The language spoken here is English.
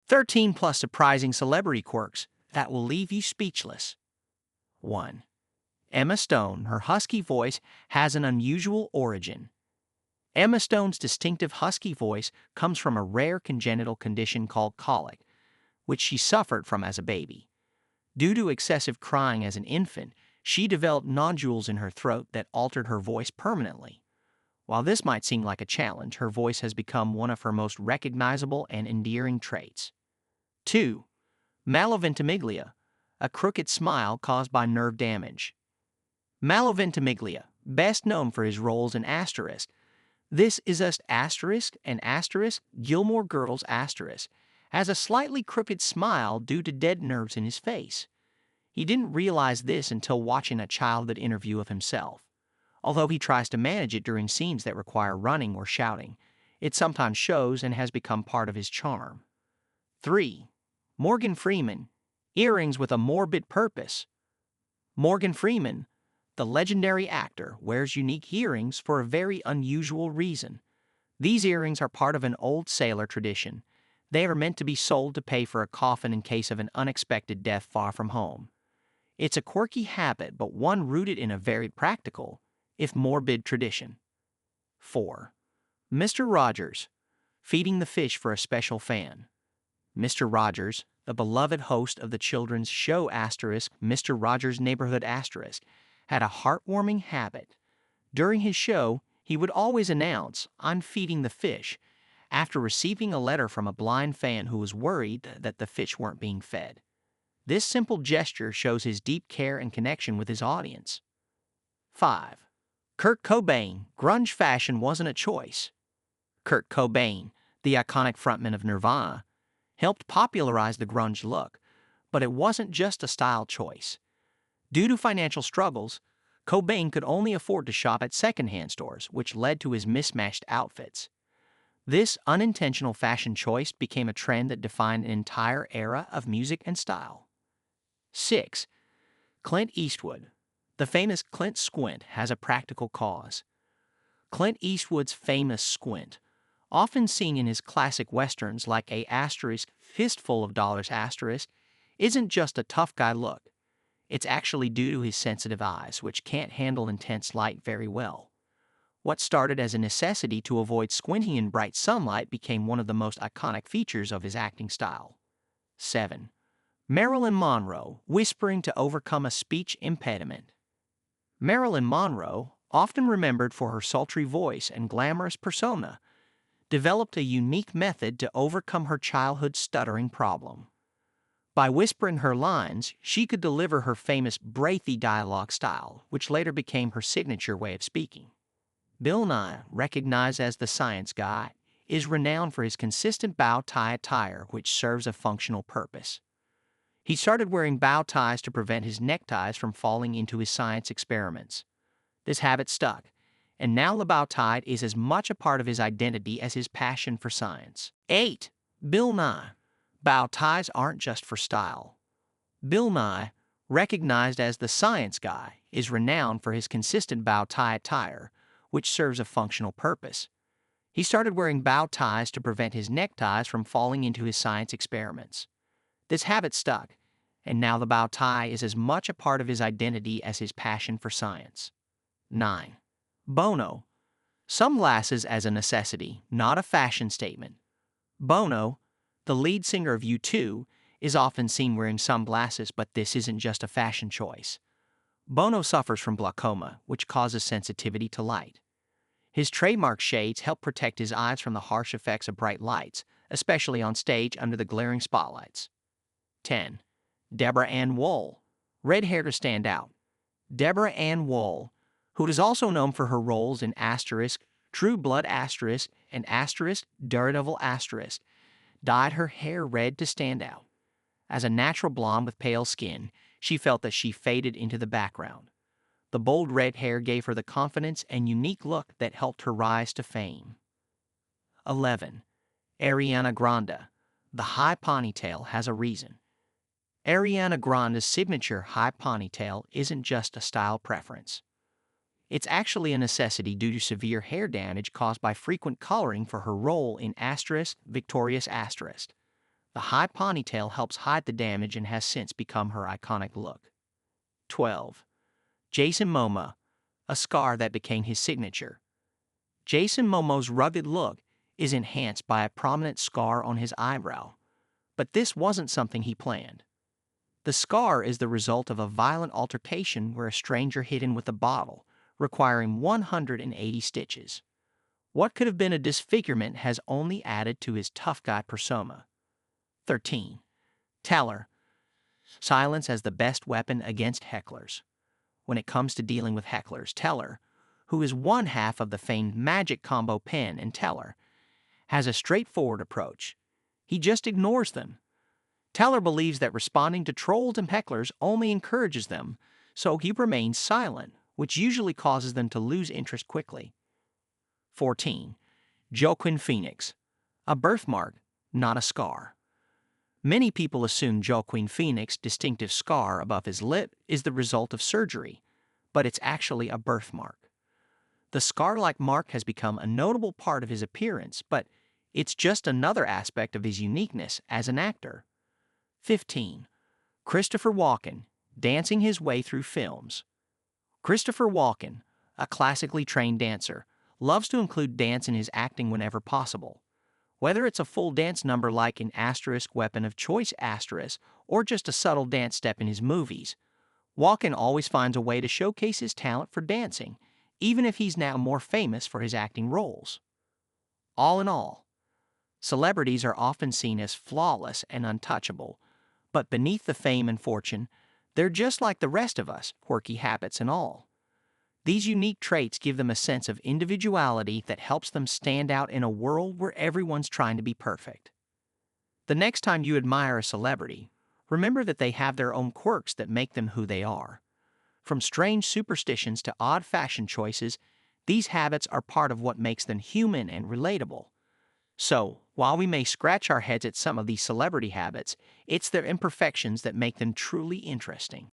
13 plus surprising celebrity quirks that will leave you speechless. 1. Emma Stone, her husky voice has an unusual origin. Emma Stone's distinctive husky voice comes from a rare congenital condition called colic, which she suffered from as a baby. Due to excessive crying as an infant, she developed nodules in her throat that altered her voice permanently. While this might seem like a challenge, her voice has become one of her most recognizable and endearing traits. 2. Maloventimiglia, a crooked smile caused by nerve damage. Maloventimiglia, best known for his roles in Asterisk. This is just Asterisk and Asterisk, Gilmore Girls Asterisk, has a slightly crooked smile due to dead nerves in his face. He didn't realize this until watching a childhood interview of himself. Although he tries to manage it during scenes that require running or shouting, it sometimes shows and has become part of his charm. 3. Morgan Freeman, earrings with a morbid purpose. Morgan Freeman, the legendary actor, wears unique earrings for a very unusual reason. These earrings are part of an old sailor tradition. They are meant to be sold to pay for a coffin in case of an unexpected death far from home. It's a quirky habit, but one rooted in a very practical, if morbid, tradition. 4. Mr. Rogers, feeding the fish for a special fan. Mr. Rogers, the beloved host of the children's show Asterisk, Mr. Rogers' Neighborhood Asterisk, had a heartwarming habit. During his show, he would always announce, "I'm feeding the fish," after receiving a letter from a blind fan who was worried that the fish weren't being fed. This simple gesture shows his deep care and connection with his audience. 5. Kurt Cobain, grunge fashion wasn't a choice. Kurt Cobain, the iconic frontman of Nirvana, helped popularize the grunge look, but it wasn't just a style choice. Due to financial struggles, Cobain could only afford to shop at secondhand stores, which led to his mismatched outfits. This unintentional fashion choice became a trend that defined an entire era of music and style. 6. Clint Eastwood, the famous Clint Squint, has a practical cause. Clint Eastwood's famous squint, often seen in his classic westerns like a asterisk fistful of dollars asterisk, isn't just a tough guy look. It's actually due to his sensitive eyes, which can't handle intense light very well. What started as a necessity to avoid squinting in bright sunlight became one of the most iconic features of his acting style. 7. Marilyn Monroe, whispering to overcome a speech impediment. Marilyn Monroe, often remembered for her sultry voice and glamorous persona, developed a unique method to overcome her childhood stuttering problem. By whispering her lines, she could deliver her famous breathy dialogue style, which later became her signature way of speaking. Bill Nye, recognized as the science guy, is renowned for his consistent bow tie attire, which serves a functional purpose. He started wearing bow ties to prevent his neckties from falling into his science experiments. This habit stuck, and now the bow tie is as much a part of his identity as his passion for science. 8. Bill Nye. Bow ties aren't just for style. Bill Nye, recognized as the science guy, is renowned for his consistent bow tie attire, which serves a functional purpose. He started wearing bow ties to prevent his neckties from falling into his science experiments. This habit stuck, and now the bow tie is as much a part of his identity as his passion for science. 9. Bono. Sunglasses as a necessity, not a fashion statement. Bono, the lead singer of U2, is often seen wearing sunglasses, but this isn't just a fashion choice. Bono suffers from glaucoma, which causes sensitivity to light. His trademark shades help protect his eyes from the harsh effects of bright lights, especially on stage under the glaring spotlights. 10. Deborah Ann Woll. Red hair to stand out. Deborah Ann Woll, who is also known for her roles in Asterisk, True Blood Asterisk, and Asterisk, Daredevil Asterisk, dyed her hair red to stand out. As a natural blonde with pale skin, she felt that she faded into the background. The bold red hair gave her the confidence and unique look that helped her rise to fame. 11. Ariana Grande. The high ponytail has a reason. Ariana Grande's signature high ponytail isn't just a style preference. It's actually a necessity due to severe hair damage caused by frequent coloring for her role in Asterisk, Victorious Asterisk. The high ponytail helps hide the damage and has since become her iconic look. 12. Jason Momoa, a scar that became his signature. Jason Momoa's rugged look is enhanced by a prominent scar on his eyebrow, but this wasn't something he planned. The scar is the result of a violent altercation where a stranger hit him with a bottle, requiring 180 stitches. What could have been a disfigurement has only added to his tough guy persona. 13. Teller. Silence as the best weapon against hecklers. When it comes to dealing with hecklers, Teller, who is one half of the famed magic combo Penn and Teller, has a straightforward approach. He just ignores them. Teller believes that responding to trolls and hecklers only encourages them, so he remains silent, which usually causes them to lose interest quickly. 14. Joaquin Phoenix. A birthmark, not a scar. Many people assume Joaquin Phoenix's distinctive scar above his lip is the result of surgery, but it's actually a birthmark. The scar-like mark has become a notable part of his appearance, but it's just another aspect of his uniqueness as an actor. 15. Christopher Walken, dancing his way through films. Christopher Walken, a classically trained dancer, loves to include dance in his acting whenever possible. Whether it's a full dance number like in Weapon of Choice or just a subtle dance step in his movies, Walken always finds a way to showcase his talent for dancing, even if he's now more famous for his acting roles. All in all, celebrities are often seen as flawless and untouchable, but beneath the fame and fortune, they're just like the rest of us, quirky habits and all. These unique traits give them a sense of individuality that helps them stand out in a world where everyone's trying to be perfect. The next time you admire a celebrity, remember that they have their own quirks that make them who they are. From strange superstitions to odd fashion choices, these habits are part of what makes them human and relatable. So, while we may scratch our heads at some of these celebrity habits, it's their imperfections that make them truly interesting.